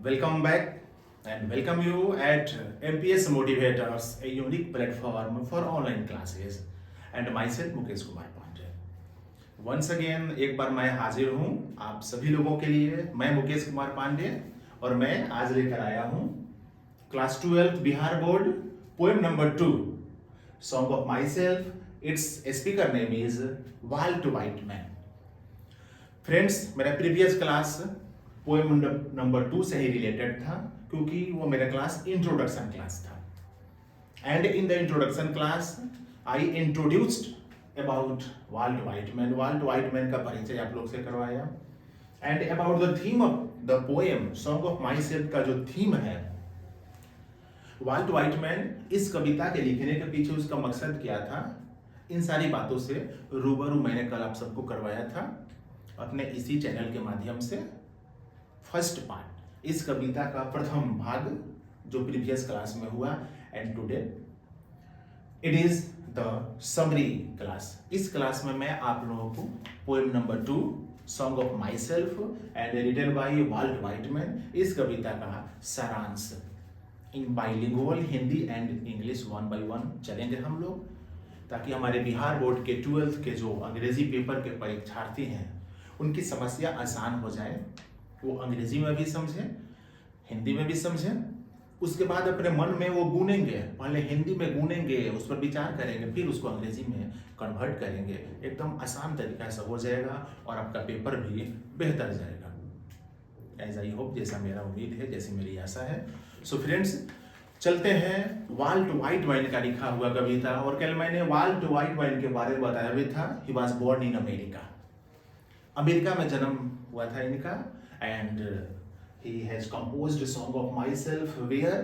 Welcome back and welcome you at MPS Motivators, a unique platform for online classes. And myself Mukesh Kumar Pandey. Once again एक बार मैं हाजिर हूँ आप सभी लोगों के लिए। मैं मुकेश कुमार पांडे और मैं आज लेकर आया हूँ class 12 Bihar board poem number 2 song of myself. Its speaker name is Walt Whitman. Friends, मेरा प्रीवियस क्लास पोएम नंबर 2 से ही रिलेटेड था क्योंकि वो मेरा क्लास इंट्रोडक्शन क्लास था। And in the introduction class I introduced about Walt Whitman. Walt Whitman का परिचय आप लोग से करवाया and about the theme of the poem song of myself का जो थीम है वाल्ट वाइटमैन, इस कविता के लिखने के पीछे उसका मकसद क्या था, इन सारी बातों से रूबरू मैंने कल आप सबको करवाया था अपने इसी चैनल के माध्यम से। फर्स्ट पार्ट, इस कविता का प्रथम भाग जो प्रीवियस क्लास में हुआ and today it is the summary class. इस क्लास में मैं आप लोगों को poem number 2 song of myself and written by Walt Whitman, इस कविता का सारांश in bilingual Hindi and English 1 by 1 चलेंगे हम लोग, ताकि हमारे बिहार बोर्ड के 12th के जो अंग्रेजी पेपर के परीक्षार्थी हैं उनकी समस्या आसान हो जाए। वो अंग्रेजी में भी समझें, हिंदी में भी समझें, उसके बाद अपने मन में वो गूनेंगे। पहले हिंदी में गूनेंगे, उस पर विचार करेंगे, फिर उसको अंग्रेजी में कन्वर्ट करेंगे। एकदम आसान तरीका से हो जाएगा और आपका पेपर भी बेहतर जाएगा। एज आई होप, जैसा मेरा उम्मीद है, जैसी मेरी आशा है। सो फ्रेंड्स, चलते हैं वाल्ट वाइटमैन का लिखा हुआ कविता। और कल मैंने वाल्ट वाइटमैन के बारे में बताया भी था। He was born in America. America में जन्म हुआ था इनका and he has composed a song of myself where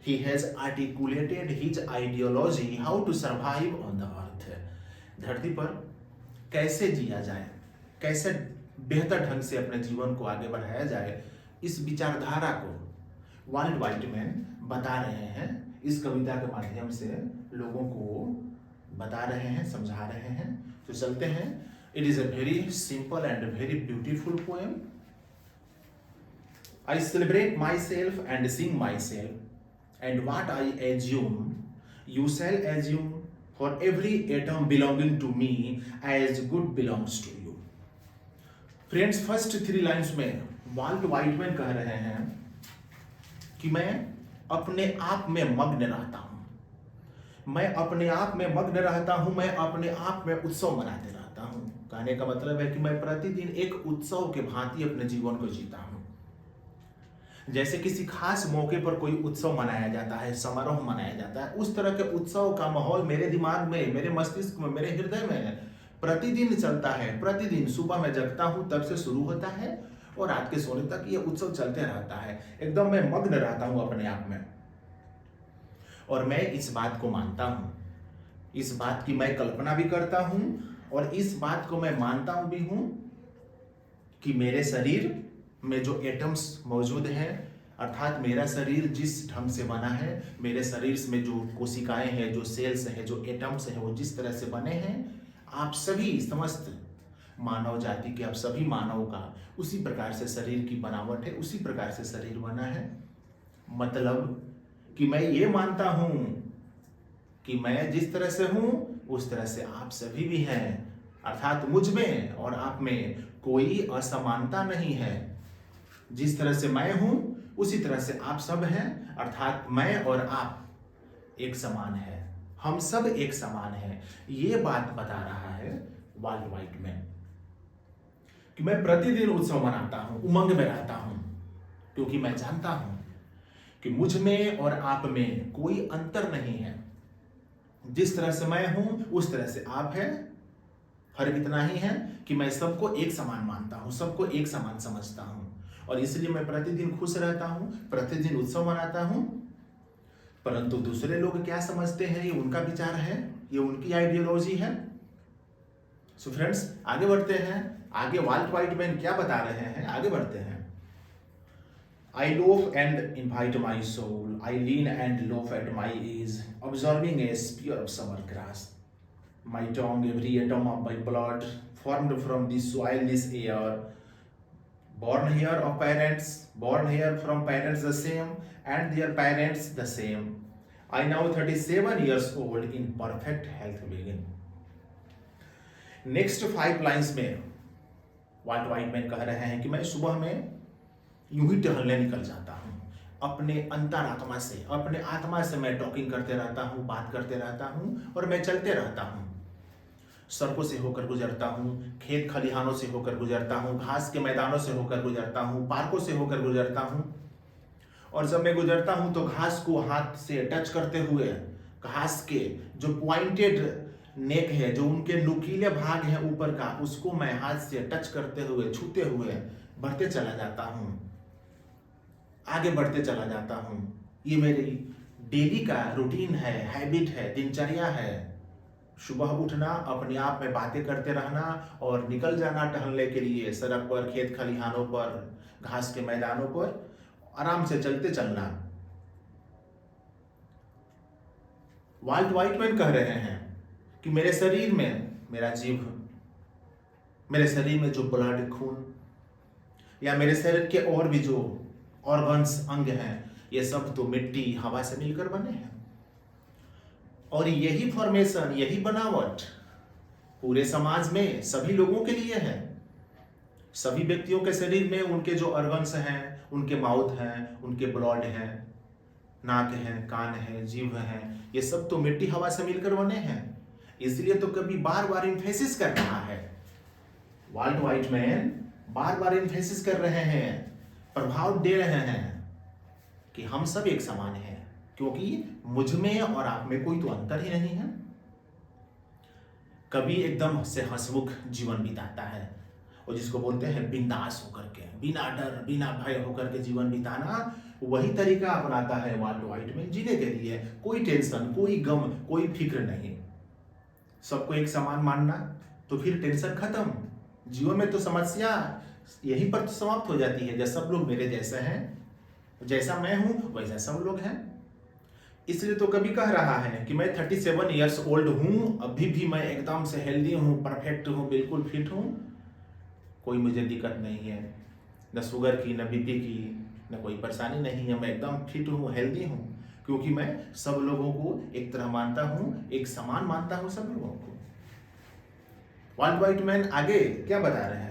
he has articulated his ideology how to survive on the earth। धरती पर कैसे जिया जाए, कैसे बेहतर ढंग से अपने जीवन को आगे बढ़ाया जाए, इस विचारधारा को वाल्ट वाइटमैन बता रहे हैं। इस कविता के माध्यम से लोगों को बता रहे हैं, समझा रहे हैं। तो चलते हैं। It is a very simple and very beautiful poem. I celebrate myself and sing myself, and what I assume, you shall assume, for every atom belonging to me as good belongs to you। Friends, first 3 lines में volt Whiteman कह रहे हैं कि मैं अपने आप में मग्न रहता हूँ, मैं अपने आप में मग्न रहता हूँ, मैं अपने आप में उत्सव मनाते रहता हूँ। कहने का मतलब है कि मैं प्रतिदिन एक उत्सव के भांति अपने जीवन को जीता हूँ। जैसे किसी खास मौके पर कोई उत्सव मनाया जाता है, समारोह मनाया जाता है, उस तरह के उत्सव का माहौल मेरे दिमाग में, मेरे मस्तिष्क में, मेरे हृदय में प्रतिदिन चलता है। प्रतिदिन सुबह मैं जगता हूँ तब से शुरू होता है और रात के सोने तक ये उत्सव चलते रहता है। एकदम मैं मग्न रहता हूँ अपने आप में। और मैं इस बात को मानता हूँ, इस बात की मैं कल्पना भी करता हूँ और इस बात को मैं मानता हूँ भी हूँ कि मेरे शरीर में जो एटम्स मौजूद हैं, अर्थात मेरा शरीर जिस ढंग से बना है, मेरे शरीर में जो कोशिकाएं हैं, जो सेल्स हैं, जो एटम्स हैं, वो जिस तरह से बने हैं, आप सभी समस्त मानव जाति के, आप सभी मानव का उसी प्रकार से शरीर की बनावट है, उसी प्रकार से शरीर बना है। मतलब कि मैं ये मानता हूं कि मैं जिस तरह से हूं उस तरह से आप सभी भी हैं, अर्थात मुझ में और आप में कोई असमानता नहीं है। जिस तरह से मैं हूं उसी तरह से आप सब हैं, अर्थात मैं और आप एक समान है, हम सब एक समान हैं। ये बात बता रहा है वाल्ट वाइटमैन कि मैं प्रतिदिन उत्सव मनाता हूं, उमंग में रहता हूं, क्योंकि मैं जानता हूं कि मुझ में और आप में कोई अंतर नहीं है। जिस तरह से मैं हूं उस तरह से आप हैं। फर्क इतना ही है कि मैं सबको एक समान मानता हूं, सबको एक समान समझता हूं और इसलिए मैं प्रतिदिन खुश रहता हूं, प्रतिदिन उत्सव मनाता हूं। परंतु दूसरे लोग क्या समझते हैं, ये उनका विचार है, ये उनकी आइडियोलॉजी है। सो फ्रेंड्स, आगे बढ़ते हैं। आगे वाल्ट वाइटमैन क्या बता रहे हैं, आगे बढ़ते हैं। I loaf and invite my soul, I lean and loaf at my ease, observing a spear of summer grass. My tongue, every atom of my blood, formed from this soil, this air, born here of parents, born here from parents the same, and their parents the same. I now 37 years old in perfect health begin. Next 5 lines में volt Whitman कह रहे हैं कि मैं सुबह में यूं ही टहलने निकल जाता हूं, अपने अंतरात्मा से, अपने आत्मा से मैं टॉकिंग करते रहता हूं, बात करते रहता हूं और मैं चलते रहता हूं। सड़कों से होकर गुजरता हूं, खेत खलिहानों से होकर गुजरता हूं, घास के मैदानों से होकर गुजरता हूं, पार्कों से होकर गुजरता हूं। और जब मैं गुजरता हूं तो घास को हाथ से टच करते हुए, घास के जो पॉइंटेड नेक है, जो उनके नुकीले भाग है ऊपर का, उसको मैं हाथ से टच करते हुए, छूते हुए बढ़ते चला जाता हूं, आगे बढ़ते चला जाता हूं। ये मेरी डेली का रूटीन है, हैबिट है, दिनचर्या है। सुबह उठना, अपने आप में बातें करते रहना और निकल जाना टहलने के लिए, सड़क पर, खेत खलिहानों पर, घास के मैदानों पर आराम से चलते चलना। वाल्ट व्हाइटमैन कह रहे हैं कि मेरे शरीर में, मेरा जीव, मेरे शरीर में जो ब्लड, खून या मेरे शरीर के और भी जो ऑर्गन्स, अंग हैं, ये सब तो मिट्टी, हवा से मिलकर बने हैं। और यही फॉर्मेशन, यही बनावट पूरे समाज में सभी लोगों के लिए है। सभी व्यक्तियों के शरीर में उनके जो ऑर्गन्स हैं, उनके माउथ हैं, उनके ब्लड हैं, नाक है, कान है, जीभ है, ये सब तो मिट्टी, हवा से मिलकर बने हैं। इसलिए तो कभी बार बार इम्फेसिस कर रहा है, वाल्ट व्हाइटमैन बार बार इम्फेसिस कर रहे हैं, प्रभाव दे रहे हैं कि हम सब एक समान हैं, क्योंकि मुझ में और आप में कोई तो अंतर ही नहीं है। कभी एकदम से हंसमुख जीवन बिताता है, और जिसको बोलते हैं बिंदास होकर के, बिना डर, बिना भय होकर के जीवन बिताना, वही तरीका अपनाता है वाल्ट व्हाइटमैन जीने के लिए। कोई टेंशन, कोई गम, कोई फिक्र नहीं, सबको एक समान मानना, तो फिर टेंशन खत्म। जीवन में तो समस्या यहीं पर तो समाप्त हो जाती है, जब सब लोग मेरे जैसे हैं, जैसा मैं हूं वैसा सब लोग हैं। इसलिए तो कभी कह रहा है कि मैं 37 इयर्स ओल्ड हूं, अभी भी मैं एकदम से हेल्दी हूं, परफेक्ट हूं, बिल्कुल फिट हूं, कोई मुझे दिक्कत नहीं है, न शुगर की, न बीपी की, न कोई परेशानी नहीं है। मैं एकदम फिट हूं, हेल्दी हूं, क्योंकि मैं सब लोगों को एक तरह मानता हूं, एक समान मानता हूं सब लोगों को। वाल्ट व्हाइटमैन आगे क्या बता रहे हैं?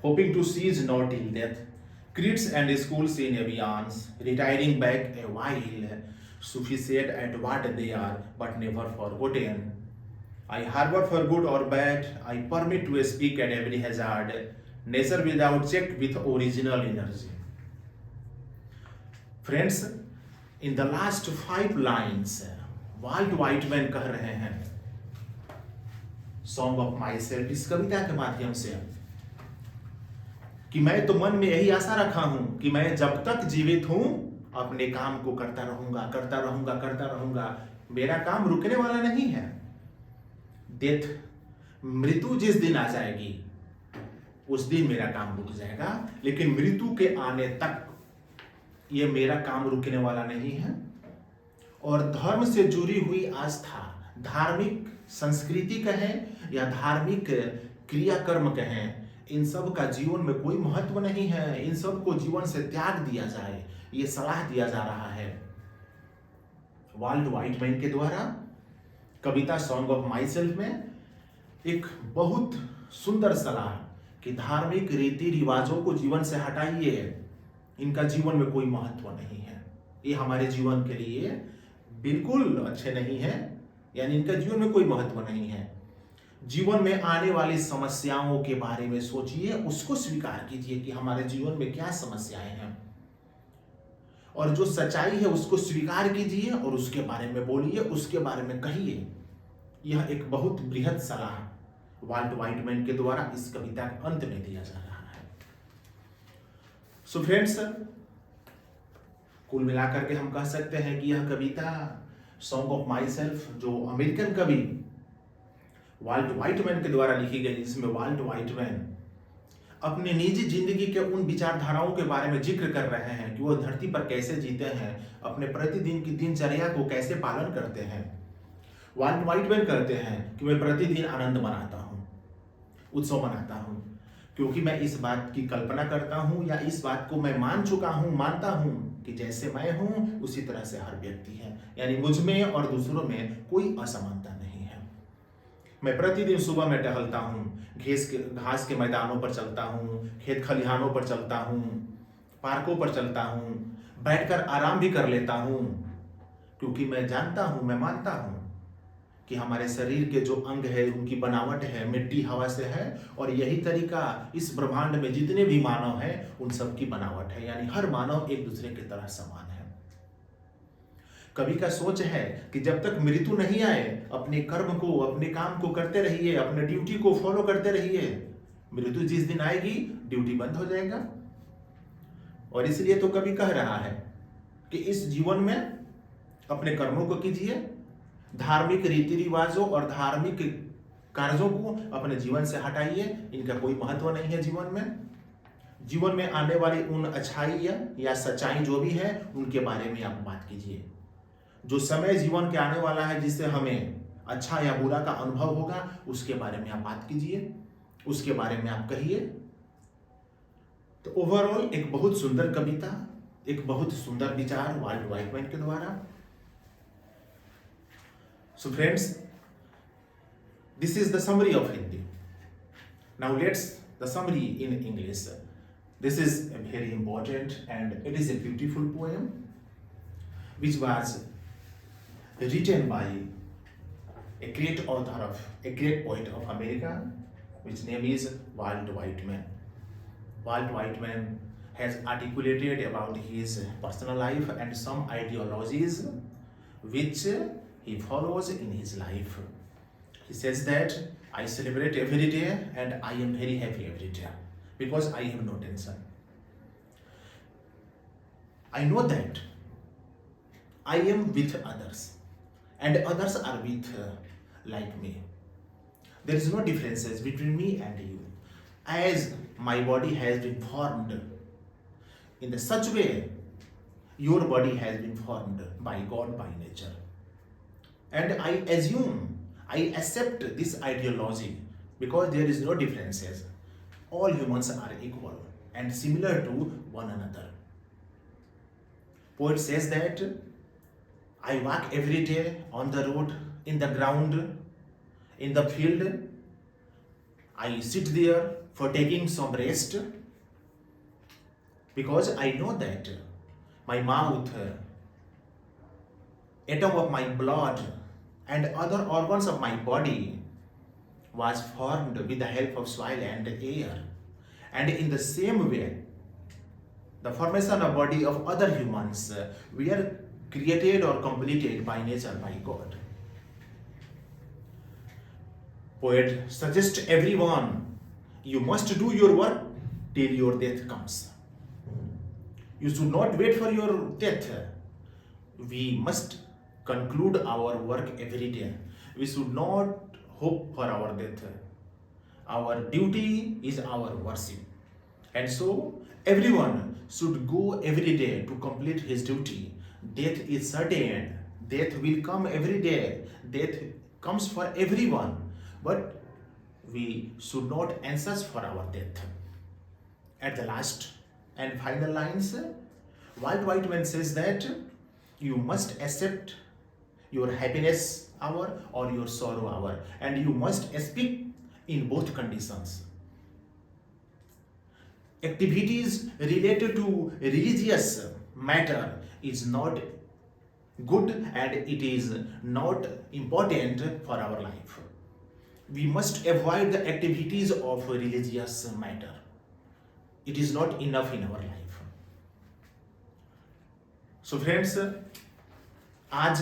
Hoping to cease not till death, kids and schools in abeyance, retiring back a while, sufficient at what they are, but never forgotten. I harbor for good or bad, I permit to speak at every hazard, nature without check with original energy. Friends, in the last 5 lines, Walt Whitman कह रहे हैं song of my self, इस कविता के माध्यम से, कि मैं तो मन में यही आशा रखा हूं कि मैं जब तक जीवित हूं अपने काम को करता रहूंगा, करता रहूंगा, करता रहूंगा। मेरा काम रुकने वाला नहीं है। डेथ, मृत्यु जिस दिन आ जाएगी उस दिन मेरा काम रुक जाएगा, लेकिन मृत्यु के आने तक ये मेरा काम रुकने वाला नहीं है। और धर्म से जुड़ी हुई आस्था, धार्मिक संस्कृति कहें या धार्मिक क्रियाकर्म कहें, इन सब का जीवन में कोई महत्व नहीं है। इन सब को जीवन से त्याग दिया जाए, ये सलाह दिया जा रहा है वाल्ट व्हाइटमैन के द्वारा। कविता सॉन्ग ऑफ माई सेल्फ में एक बहुत सुंदर सलाह कि धार्मिक रीति रिवाजों को जीवन से हटाइए, इनका जीवन में कोई महत्व नहीं है, ये हमारे जीवन के लिए बिल्कुल अच्छे नहीं है, यानी इनका जीवन में कोई महत्व नहीं है। जीवन में आने वाली समस्याओं के बारे में सोचिए, उसको स्वीकार कीजिए कि हमारे जीवन में क्या समस्याएं हैं, और जो सच्चाई है उसको स्वीकार कीजिए और उसके बारे में बोलिए, उसके बारे में कहिए। यह एक बहुत बृहद सलाह वाल्ट व्हाइटमैन के द्वारा इस कविता के अंत में दिया जा रहा है। सो फ्रेंड्स, कुल मिलाकर के हम कह सकते हैं कि यह कविता सॉन्ग ऑफ माई सेल्फ, जो अमेरिकन कवि वाल्ट व्हाइटमैन के द्वारा लिखी गई, जिसमें वाल्ट व्हाइटमैन अपनी निजी जिंदगी के उन विचारधाराओं के बारे में जिक्र कर रहे हैं कि वो धरती पर कैसे जीते हैं, अपने प्रतिदिन की दिनचर्या को कैसे पालन करते हैं। वाल्ट व्हाइटमैन कहते हैं कि मैं प्रतिदिन आनंद मनाता हूँ, उत्सव मनाता हूँ, क्योंकि मैं इस बात की कल्पना करता हूं या इस बात को मैं मानता हूं कि जैसे मैं हूं उसी तरह से हर व्यक्ति है, यानी मुझ में और दूसरों में कोई असमानता नहीं है। मैं प्रतिदिन सुबह में टहलता हूँ, घास के मैदानों पर चलता हूँ, खेत खलिहानों पर चलता हूँ, पार्कों पर चलता हूँ, बैठकर आराम भी कर लेता हूँ, क्योंकि मैं जानता हूँ, मैं मानता हूँ कि हमारे शरीर के जो अंग है उनकी बनावट है मिट्टी हवा से है, और यही तरीका इस ब्रह्मांड में जितने भी मानव हैं उन सब की बनावट है, यानी हर मानव एक दूसरे की तरह समान है। कवि का सोच है कि जब तक मृत्यु नहीं आए अपने कर्म को, अपने काम को करते रहिए, अपने ड्यूटी को फॉलो करते रहिए। मृत्यु जिस दिन आएगी ड्यूटी बंद हो जाएगा। और इसलिए तो कवि कह रहा है कि इस जीवन में अपने कर्मों को कीजिए, धार्मिक रीति रिवाजों और धार्मिक कार्यों को अपने जीवन से हटाइए, इनका कोई महत्व नहीं है जीवन में। जीवन में आने वाली उन अच्छाई या सच्चाई जो भी है उनके बारे में आप बात कीजिए। जो समय जीवन के आने वाला है जिससे हमें अच्छा या बुरा का अनुभव होगा उसके बारे में आप बात कीजिए, उसके बारे में आप कहिए। तो ओवरऑल एक बहुत सुंदर कविता, एक बहुत सुंदर विचार वाल्ट व्हाइटमैन के द्वारा। So friends, this is the summary of Hindi. Now let's the summary in English. This is a very important and it is a beautiful poem which was written by a great author of a great poet of America, which name is Walt Whitman. Walt Whitman has articulated about his personal life and some ideologies which he follows in his life. He says that I celebrate every day and I am very happy every day because I have no tension. I know that I am with others and others are with like me. There is no differences between me and you. As my body has been formed in the such way, your body has been formed by God, by nature. And I assume, I accept this ideology because there is no differences. All humans are equal and similar to one another. Poet says that I walk every day on the road, in the ground, in the field. I sit there for taking some rest because I know that my mouth, atom of my blood and other organs of my body was formed with the help of soil and air. And in the same way, the formation of body of other humans were created or completed by nature, by God. Poet suggests everyone, you must do your work till your death comes. You should not wait for your death. We must conclude our work every day. We should not hope for our death. Our duty is our worship. And so everyone should go every day to complete his duty. Death is certain. Death will come every day. Death comes for everyone. But we should not anxious for our death. At the last and final lines, Walt Whitman says that you must accept your happiness hour or your sorrow hour, and you must speak in both conditions. Activities related to religious matter is not good and it is not important for our life. We must avoid the activities of religious matter. It is not enough in our life. So friends, आज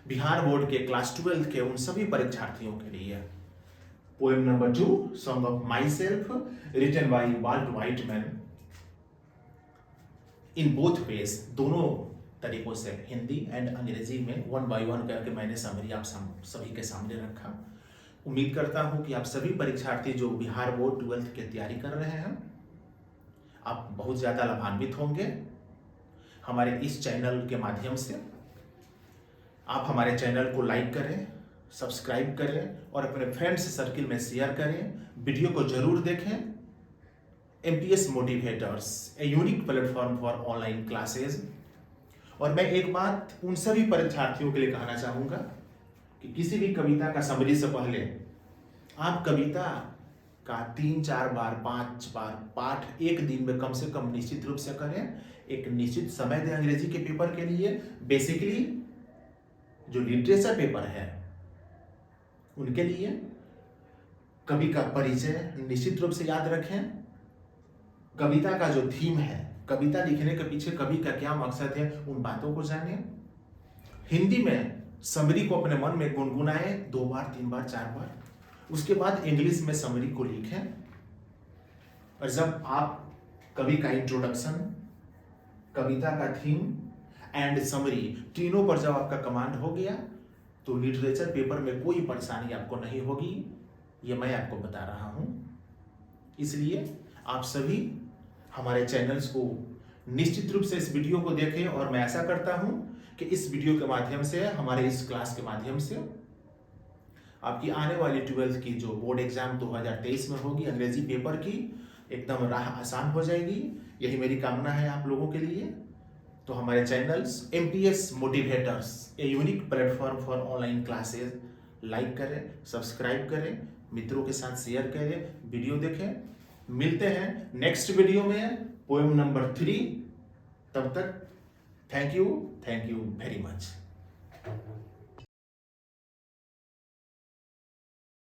Bihar board के class 12 के उन सभी परीक्षार्थियों के लिए poem number 2, song of myself, written by Walt Whitman, in both ways, दोनों तरीकों से, हिंदी एंड अंग्रेजी में 1 by 1 करके मैंने समरी आप सभी के सामने रखा। उम्मीद करता हूं कि आप सभी परीक्षार्थी जो बिहार बोर्ड 12th की तैयारी कर रहे हैं आप बहुत ज़्यादा लाभान्वित होंगे हमारे इस चैनल के माध्यम से। आप हमारे चैनल को लाइक करें, सब्सक्राइब करें और अपने फ्रेंड्स सर्किल में शेयर करें। वीडियो को जरूर देखें। MPS motivators, a unique platform for online classes. और मैं एक बात उन सभी परीक्षार्थियों के लिए कहना चाहूँगा कि किसी भी कविता का समरी से पहले आप कविता का 3-4 बार 5 बार पाठ एक दिन में कम से कम निश्चित रूप से करें। एक निश्चित समय दें अंग्रेजी के पेपर के लिए। बेसिकली जो लिटरेचर पेपर है उनके लिए कवि का परिचय निश्चित रूप से याद रखें। कविता का जो थीम है, कविता लिखने के पीछे कवि का क्या मकसद है, उन बातों को जानें। हिंदी में समरी को अपने मन में गुनगुनाएं 2 बार 3 बार 4 बार। उसके बाद इंग्लिश में समरी को लिखें। और जब आप कवि का इंट्रोडक्शन, कविता का थीम एंड समरी तीनों पर जब आपका कमांड हो गया तो लिटरेचर पेपर में कोई परेशानी आपको नहीं होगी, ये मैं आपको बता रहा हूं। इसलिए आप सभी हमारे चैनल्स को निश्चित रूप से इस वीडियो को देखें और मैं ऐसा करता हूं कि इस वीडियो के माध्यम से, हमारे इस क्लास के माध्यम से आपकी आने वाली 12th की जो बोर्ड एग्जाम 2023 में होगी अंग्रेजी पेपर की, एकदम राह आसान हो जाएगी। यही मेरी कामना है आप लोगों के लिए। तो हमारे channels MPS motivators, a unique platform for online classes, like करें, सब्सक्राइब करें, मित्रों के साथ शेयर करें, वीडियो देखें। मिलते हैं नेक्स्ट वीडियो में, पोएम नंबर 3। तब तक थैंक यू वेरी मच।